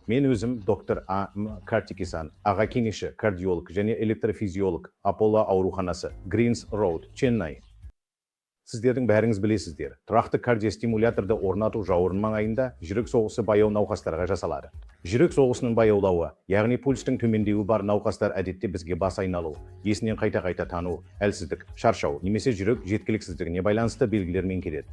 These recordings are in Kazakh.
Мен өзім доктор Картикисан, аға кеңесші, кардиолог және электрофизиолог, Аполло ауруханасы, Гринс Роуд, Ченнай. Сіздердің бәріңіз білесіздер, тұрақты кардиостимуляторды орнату жауырын маңайында жүрек соғысы баяу науқастарға жасалады. Жүрек соғысының баяулауы, яғни пульстың төмендеуі бар науқастар әдетте бізге бас айналу, есінен қайта-қайта тану, әлсіздік, шаршау немесе жүрек жеткіліксіздігіне байланысты белгілермен келеді.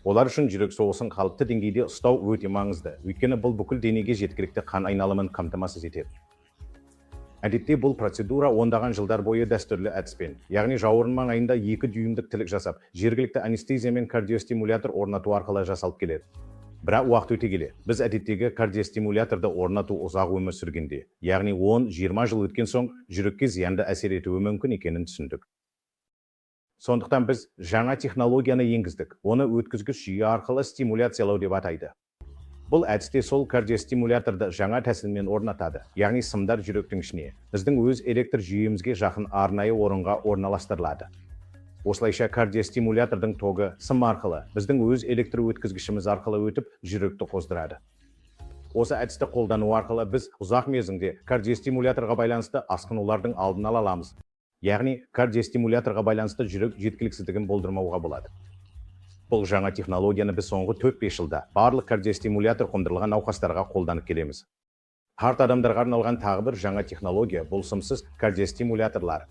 Олар үшін жүрек соғысын қалыпты деңгейде ұстау өте маңызды, өйткені бұл бүкіл денеге жеткілікті қан айналымын қамтамасыз етеді. Әдетте бұл процедура ондаған жылдар бойы дәстүрлі әдіспен, яғни жауырын маңайында 2 дюймдік тілік жасап, жергілікті анестезия мен кардиостимулятор орнату арқылы жасалып келеді. Бірақ уақыт өте келе, біз әдеттегі кардиостимуляторды орнату ұзақ өмір сүргенде, яғни 10-20 жыл өткен соң жүрекке зиянды әсер етуі мүмкін екенін түсіндік. Сондықтан біз жаңа технологияны енгіздік, оны өткізгіш жүйе арқылы стимуляциялау деп атайды. Бұл әдісте сол кардиостимуляторды жаңа тәсілмен орнатады, яғни сымдар жүректің ішіне, біздің өз электр жүйемізге жақын арнайы орынға орналастырылады. Осылайша кардиостимулятордың тогы сым арқылы, біздің өз электр өткізгішіміз арқылы өтіп, жүректі қоздырады. Осы әдісті қолдану арқылы біз ұзақ мерзімде кардиостимуляторға байланысты асқынулардың алдын ала аламыз. Яғни кардиостимуляторға байланысты жүрек жеткіліксіздігін болдырмауға болады. Бұл жаңа технологияны біз соңғы 4-5 жылда барлық кардиостимулятор қондырылған науқастарға қолданып келеміз. Қарт адамдарға арналған тағы бір жаңа технология бұл сымсыз кардиостимуляторлар.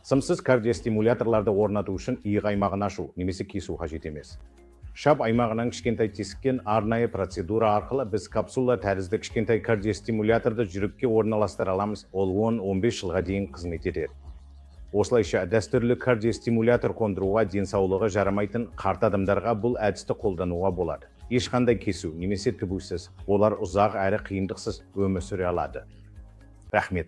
Сымсыз кардиостимуляторларды орнату үшін иық аймағын ашу немесе кесу қажет емес. Шап аймағынан кішкентай тесіктен арнайы процедура арқылы біз капсула тәрізді кішкентай кардиостимуляторды жүрекке орналастыра аламыз, ол 10-15 жылға дейін қызмет етеді. Осылайша дәстүрлі кардиостимулятор қондыруға денсаулығы жарамайтын қарт адамдарға бұл әдісті қолдануға болады. Ешқандай кесу немесе түбусіз, олар ұзақ әрі қиындықсыз өмір сүре алады. Рахмет.